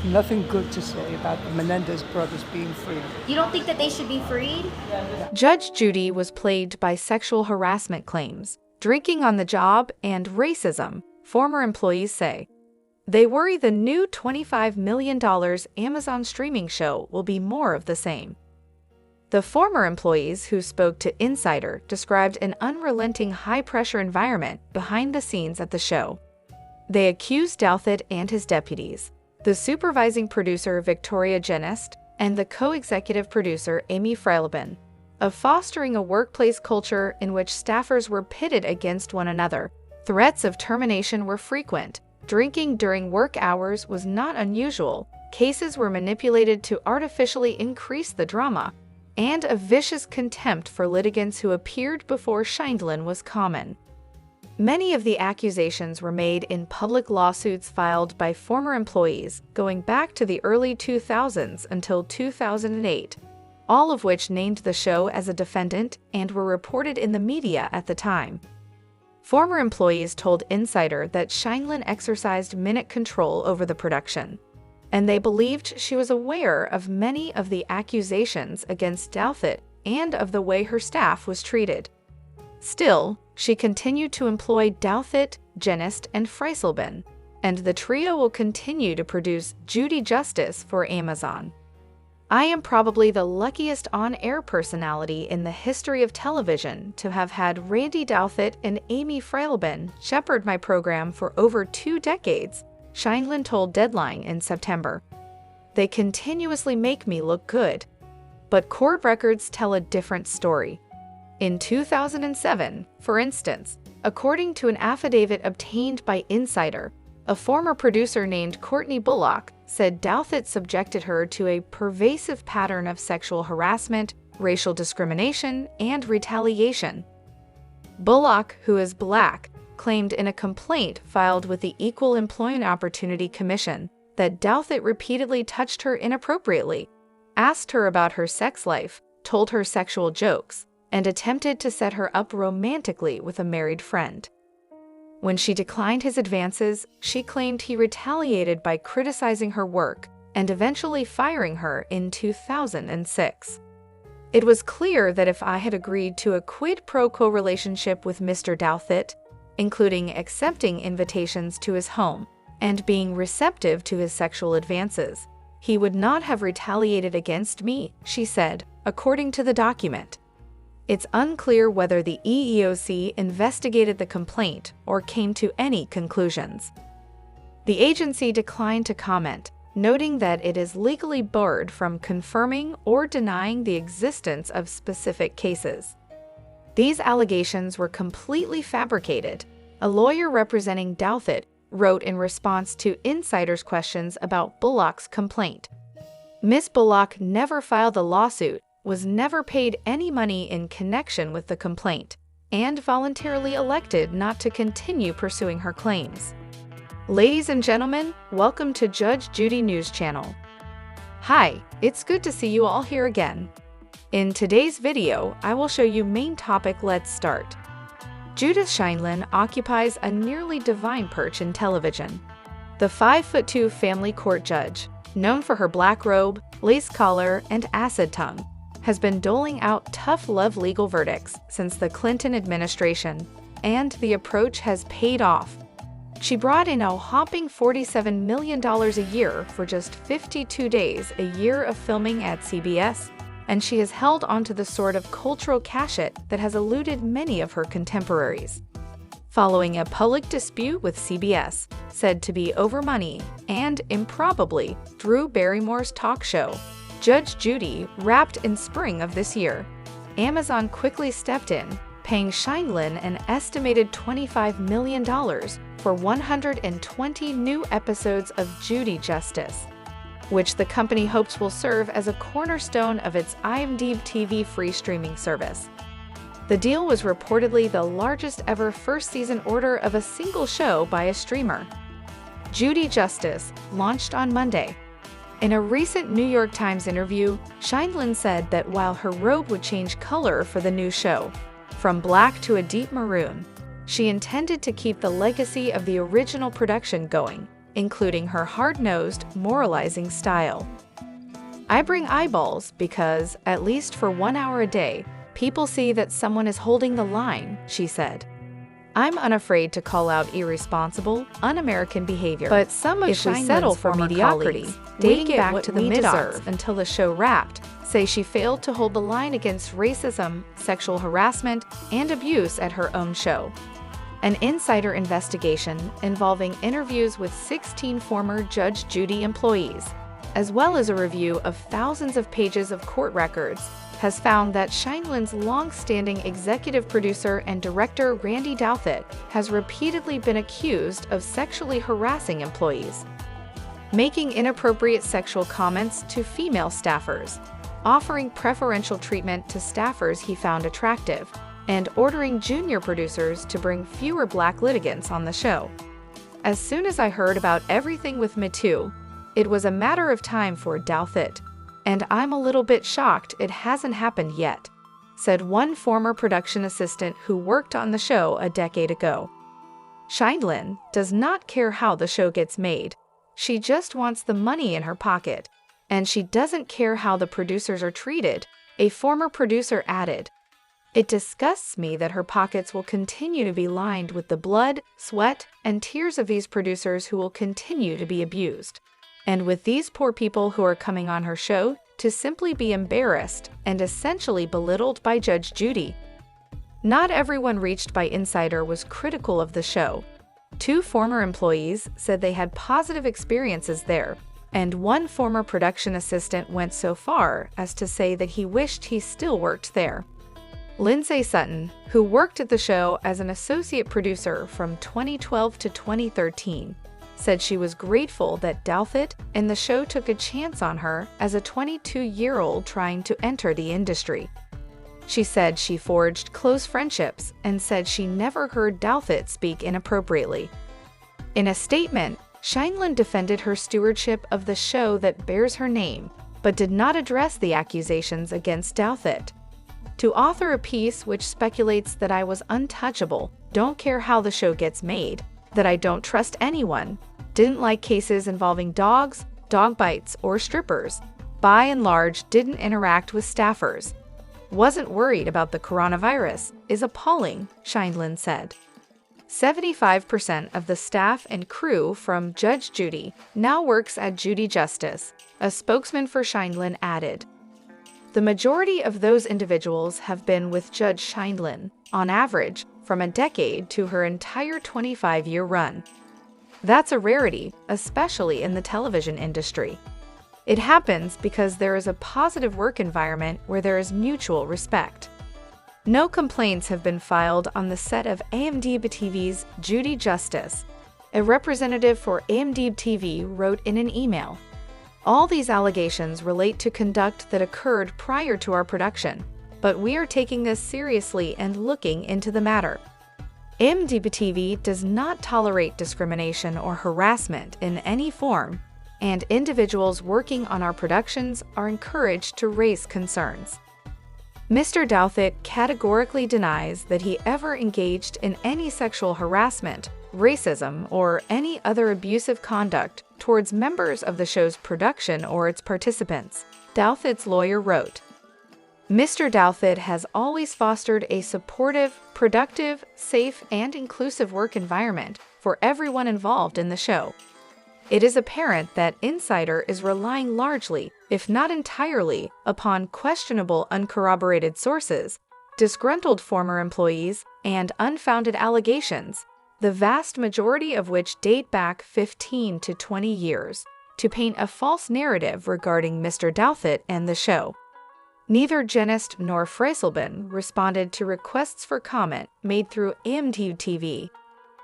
nothing good to say about the Menendez brothers being free. You don't think that they should be freed? Judge Judy was plagued by sexual harassment claims, drinking on the job, and racism, former employees say. They worry the new $25 million Amazon streaming show will be more of the same. The former employees who spoke to Insider described an unrelenting high-pressure environment behind the scenes at the show. They accused Douthit and his deputies, the supervising producer Victoria Genest and the co-executive producer Amy Freileben, of fostering a workplace culture in which staffers were pitted against one another. Threats of termination were frequent. Drinking during work hours was not unusual. Cases were manipulated to artificially increase the drama, and a vicious contempt for litigants who appeared before Scheindlin was common. Many of the accusations were made in public lawsuits filed by former employees going back to the early 2000s until 2008, all of which named the show as a defendant and were reported in the media at the time. Former employees told Insider that Scheindlin exercised minute control over the production, and they believed she was aware of many of the accusations against Douthit and of the way her staff was treated. Still, she continued to employ Douthit, Genest, and Freileben, and the trio will continue to produce Judy Justice for Amazon. I am probably the luckiest on-air personality in the history of television to have had Randy Douthit and Amy Freileben shepherd my program for over 2 decades, Scheindlin told Deadline in September. They continuously make me look good. But court records tell a different story. In 2007, for instance, according to an affidavit obtained by Insider, a former producer named Courtney Bullock said Douthit subjected her to a pervasive pattern of sexual harassment, racial discrimination, and retaliation. Bullock, who is Black, claimed in a complaint filed with the Equal Employment Opportunity Commission that Douthit repeatedly touched her inappropriately, asked her about her sex life, told her sexual jokes, and attempted to set her up romantically with a married friend. When she declined his advances, she claimed he retaliated by criticizing her work and eventually firing her in 2006. It was clear that if I had agreed to a quid pro quo relationship with Mr. Douthit, including accepting invitations to his home and being receptive to his sexual advances, he would not have retaliated against me, she said, according to the document. It's unclear whether the EEOC investigated the complaint or came to any conclusions. The agency declined to comment, noting that it is legally barred from confirming or denying the existence of specific cases. These allegations were completely fabricated, a lawyer representing Douthit wrote in response to Insider's questions about Bullock's complaint. Ms. Bullock never filed the lawsuit, was never paid any money in connection with the complaint, and voluntarily elected not to continue pursuing her claims. Ladies and gentlemen, welcome to Judge Judy News Channel. Hi, it's good to see you all here again. In today's video, I will show you main topic. Let's start. Judith Scheindlin occupies a nearly divine perch in television. The 5'2" family court judge, known for her black robe, lace collar, and acid tongue, has been doling out tough love legal verdicts since the Clinton administration, and the approach has paid off. She brought in a whopping $47 million a year for just 52 days a year of filming at CBS, and she has held onto the sort of cultural cachet that has eluded many of her contemporaries. Following a public dispute with CBS, said to be over money, and improbably Drew Barrymore's talk show, Judge Judy, wrapped in spring of this year, Amazon quickly stepped in, paying Scheindlin an estimated $25 million for 120 new episodes of Judy Justice, which the company hopes will serve as a cornerstone of its IMDb TV free streaming service. The deal was reportedly the largest ever first-season order of a single show by a streamer. Judy Justice launched on Monday. In a recent New York Times interview, Scheindlin said that while her robe would change color for the new show, from black to a deep maroon, she intended to keep the legacy of the original production going, including her hard-nosed, moralizing style. "I bring eyeballs because, at least for 1 hour a day, people see that someone is holding the line," she said. "I'm unafraid to call out irresponsible, un-American behavior. But some of Scheinlin's settle for mediocrity, dating back to the mid-aughts until the show wrapped, say she failed to hold the line against racism, sexual harassment, and abuse at her own show. An insider investigation involving interviews with 16 former Judge Judy employees, as well as a review of thousands of pages of court records, has found that Scheinlin's long-standing executive producer and director Randy Douthit has repeatedly been accused of sexually harassing employees, making inappropriate sexual comments to female staffers, offering preferential treatment to staffers he found attractive, and ordering junior producers to bring fewer black litigants on the show. "As soon as I heard about everything with Me Too, it was a matter of time for Douthit, and I'm a little bit shocked it hasn't happened yet," said one former production assistant who worked on the show a decade ago. Scheinlin does not care how the show gets made. She just wants the money in her pocket, and she doesn't care how the producers are treated, a former producer added. "It disgusts me that her pockets will continue to be lined with the blood, sweat, and tears of these producers who will continue to be abused. And with these poor people who are coming on her show to simply be embarrassed and essentially belittled by Judge Judy." Not everyone reached by Insider was critical of the show. 2 former employees said they had positive experiences there, and one former production assistant went so far as to say that he wished he still worked there. Lindsay Sutton, who worked at the show as an associate producer from 2012 to 2013, said she was grateful that Douthit and the show took a chance on her as a 22-year-old trying to enter the industry. She said she forged close friendships and said she never heard Douthit speak inappropriately. In a statement, Scheinlin defended her stewardship of the show that bears her name, but did not address the accusations against Douthit. "To author a piece which speculates that I was untouchable, don't care how the show gets made, that I don't trust anyone, didn't like cases involving dogs, dog bites, or strippers, by and large didn't interact with staffers, wasn't worried about the coronavirus, is appalling," Scheinlin said. 75% of the staff and crew from Judge Judy now works at Judy Justice, a spokesman for Scheinlin added. "The majority of those individuals have been with Judge Scheinlin, on average, from a decade to her entire 25-year run. That's a rarity, especially in the television industry. It happens because there is a positive work environment where there is mutual respect. No complaints have been filed on the set of AMD-TV's Judy Justice," a representative for AMD-TV wrote in an email. "All these allegations relate to conduct that occurred prior to our production, but we are taking this seriously and looking into the matter. AMD-TV does not tolerate discrimination or harassment in any form, and individuals working on our productions are encouraged to raise concerns." Mr. Douthit categorically denies that he ever engaged in any sexual harassment, racism, or any other abusive conduct towards members of the show's production or its participants, Douthit's lawyer wrote. Mr. Douthit has always fostered a supportive, productive, safe, and inclusive work environment for everyone involved in the show. It is apparent that Insider is relying largely, if not entirely, upon questionable uncorroborated sources, disgruntled former employees, and unfounded allegations, the vast majority of which date back 15 to 20 years, to paint a false narrative regarding Mr. Douthit and the show. Neither Genist nor Freiselben responded to requests for comment made through AMD-TV.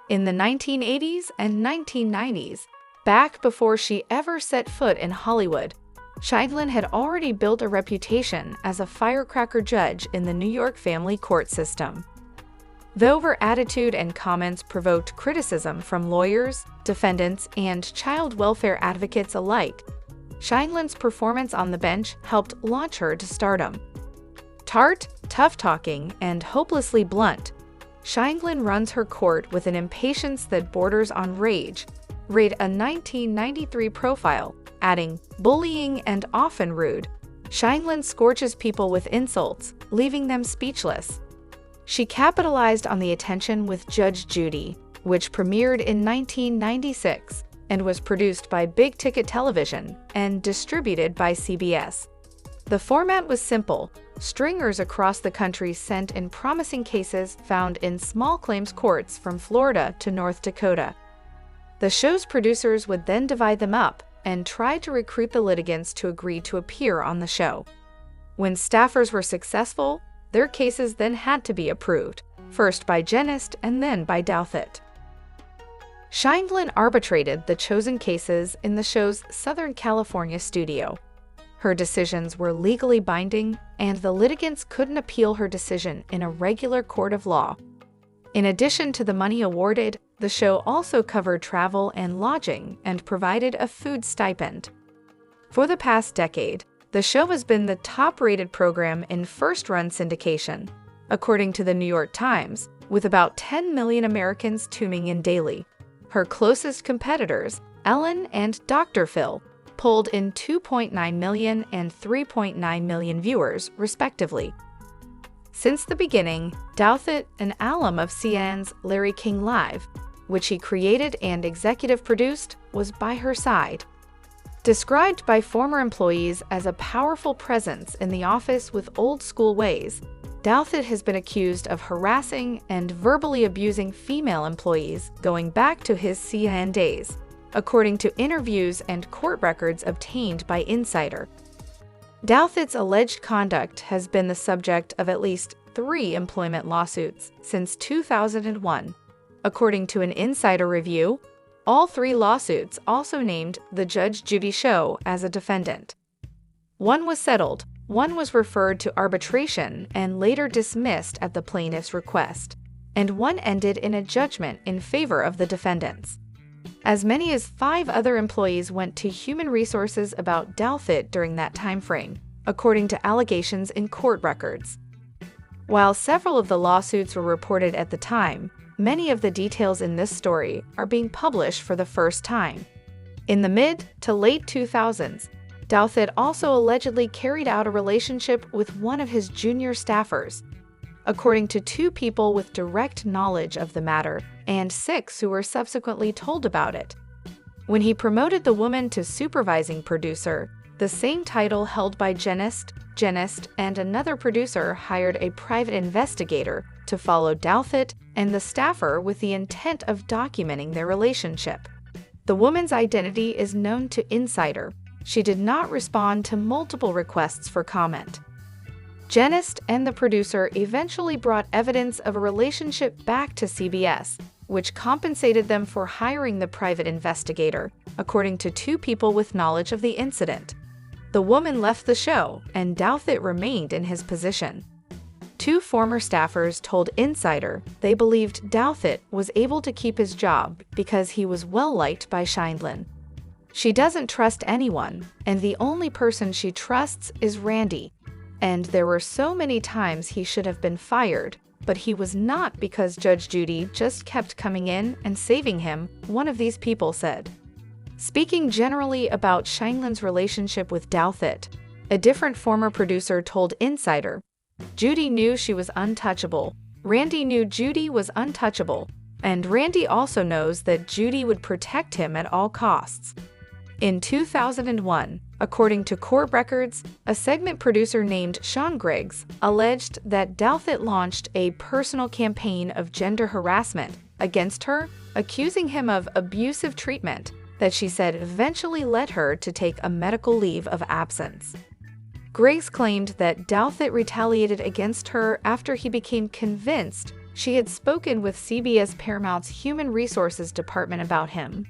In the 1980s and 1990s, back before she ever set foot in Hollywood, Scheinlin had already built a reputation as a firecracker judge in the New York family court system. Though her attitude and comments provoked criticism from lawyers, defendants, and child welfare advocates alike, Scheinlin's performance on the bench helped launch her to stardom. Tart, tough-talking, and hopelessly blunt, Scheinlin runs her court with an impatience that borders on rage, read a 1993 profile, adding, "bullying and often rude." Scheindlin scorches people with insults, leaving them speechless. She capitalized on the attention with Judge Judy, which premiered in 1996 and was produced by Big Ticket Television and distributed by CBS. The format was simple: stringers across the country sent in promising cases found in small claims courts from Florida to North Dakota. The show's producers would then divide them up and try to recruit the litigants to agree to appear on the show. When staffers were successful, their cases then had to be approved, first by Genist and then by Douthit. Scheindlin arbitrated the chosen cases in the show's Southern California studio. Her decisions were legally binding, and the litigants couldn't appeal her decision in a regular court of law. In addition to the money awarded, the show also covered travel and lodging and provided a food stipend. For the past decade, the show has been the top-rated program in first-run syndication, according to the New York Times, with about 10 million Americans tuning in daily. Her closest competitors, Ellen and Dr. Phil, pulled in 2.9 million and 3.9 million viewers, respectively. Since the beginning, Douthit, an alum of CNN's Larry King Live, which he created and executive produced, was by her side. Described by former employees as a powerful presence in the office with old-school ways, Douthit has been accused of harassing and verbally abusing female employees going back to his CNN days, according to interviews and court records obtained by Insider. Douthit's alleged conduct has been the subject of at least 3 employment lawsuits since 2001. According to an Insider review, all 3 lawsuits also named the Judge Judy show as a defendant. One was settled, one was referred to arbitration and later dismissed at the plaintiff's request, and one ended in a judgment in favor of the defendants. As many as 5 other employees went to Human Resources about Douthit during that time frame, according to allegations in court records. While several of the lawsuits were reported at the time, many of the details in this story are being published for the first time. In the mid to late 2000s, Douthit also allegedly carried out a relationship with one of his junior staffers, according to 2 people with direct knowledge of the matter and 6 who were subsequently told about it. When he promoted the woman to supervising producer, the same title held by Genist, and another producer hired a private investigator to follow Douthit and the staffer with the intent of documenting their relationship. The woman's identity is known to Insider. She did not respond to multiple requests for comment. Genist and the producer eventually brought evidence of a relationship back to CBS, which compensated them for hiring the private investigator, according to 2 people with knowledge of the incident. The woman left the show, and Douthit remained in his position. 2 former staffers told Insider they believed Douthit was able to keep his job because he was well-liked by Scheindlin. She doesn't trust anyone, and the only person she trusts is Randy. And there were so many times he should have been fired, but he was not because Judge Judy just kept coming in and saving him, one of these people said. Speaking generally about Scheindlin's relationship with Douthit, a different former producer told Insider, "Judy knew she was untouchable. Randy knew Judy was untouchable, and Randy also knows that Judy would protect him at all costs." In 2001, according to court records, a segment producer named Sean Griggs alleged that Douthit launched a personal campaign of gender harassment against her, accusing him of abusive treatment that she said eventually led her to take a medical leave of absence. Griggs claimed that Douthit retaliated against her after he became convinced she had spoken with CBS Paramount's Human Resources Department about him.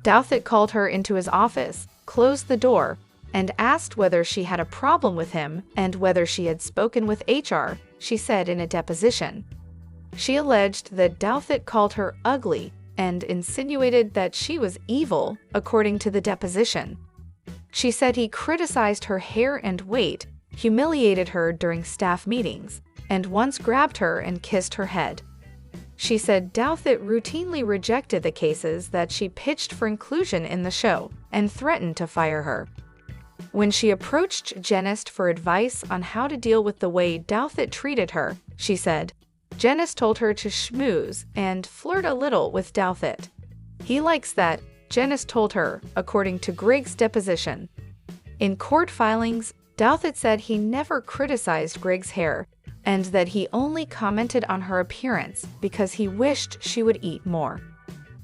Douthit called her into his office, closed the door, and asked whether she had a problem with him and whether she had spoken with HR, she said in a deposition. She alleged that Douthit called her ugly and insinuated that she was evil, according to the deposition. She said he criticized her hair and weight, humiliated her during staff meetings, and once grabbed her and kissed her head. She said Douthit routinely rejected the cases that she pitched for inclusion in the show and threatened to fire her. When she approached Jennist for advice on how to deal with the way Douthit treated her, she said, Jennist told her to schmooze and flirt a little with Douthit. He likes that, Jennist told her, according to Griggs' deposition. In court filings, Douthit said he never criticized Griggs' hair and that he only commented on her appearance because he wished she would eat more.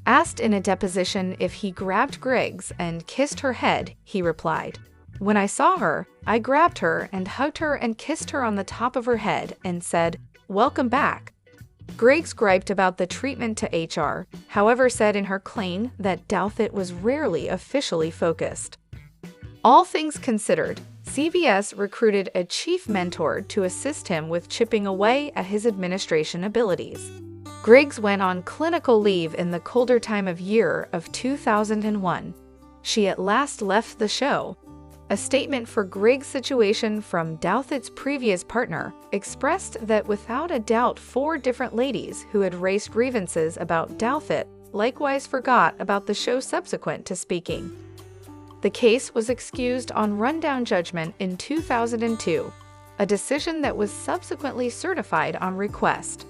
Asked in a deposition if he grabbed Griggs and kissed her head, he replied, "When I saw her, I grabbed her and hugged her and kissed her on the top of her head and said, 'Welcome back.'" Griggs griped about the treatment to HR, however said in her claim that Douthit was rarely officially focused. All things considered, CBS recruited a chief mentor to assist him with chipping away at his administration abilities. Griggs went on clinical leave in the colder time of year of 2001. She at last left the show. A statement for Griggs' situation from Douthit's previous partner expressed that without a doubt 4 different ladies who had raised grievances about Douthit likewise forgot about the show subsequent to speaking. The case was excused on rundown judgment in 2002, a decision that was subsequently certified on request.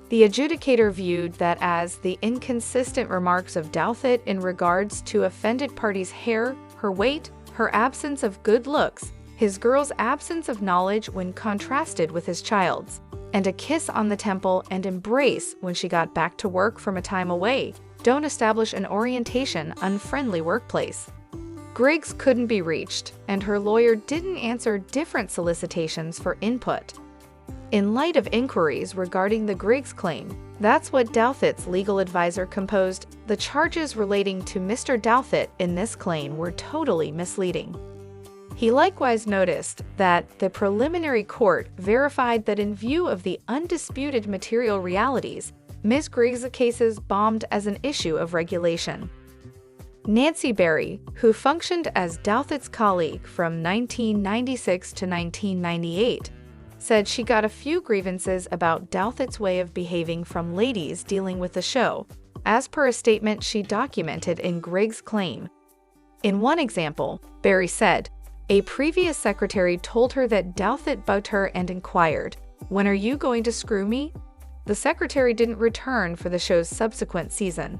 The adjudicator viewed that as the inconsistent remarks of Douthit in regards to offended parties' hair, her weight, her absence of good looks, his girl's absence of knowledge when contrasted with his child's, and a kiss on the temple and embrace when she got back to work from a time away, don't establish an orientation unfriendly workplace. Griggs couldn't be reached, and her lawyer didn't answer different solicitations for input. In light of inquiries regarding the Griggs claim, that's what Douthit's legal advisor composed, the charges relating to Mr. Douthit in this claim were totally misleading. He likewise noticed that the preliminary court verified that in view of the undisputed material realities, Ms. Griggs' cases bombed as an issue of regulation. Nancy Berry, who functioned as Douthit's colleague from 1996 to 1998, said she got a few grievances about Douthit's way of behaving from ladies dealing with the show, as per a statement she documented in Griggs' claim. In one example, Berry said, a previous secretary told her that Douthit bugged her and inquired, "When are you going to screw me?" The secretary didn't return for the show's subsequent season.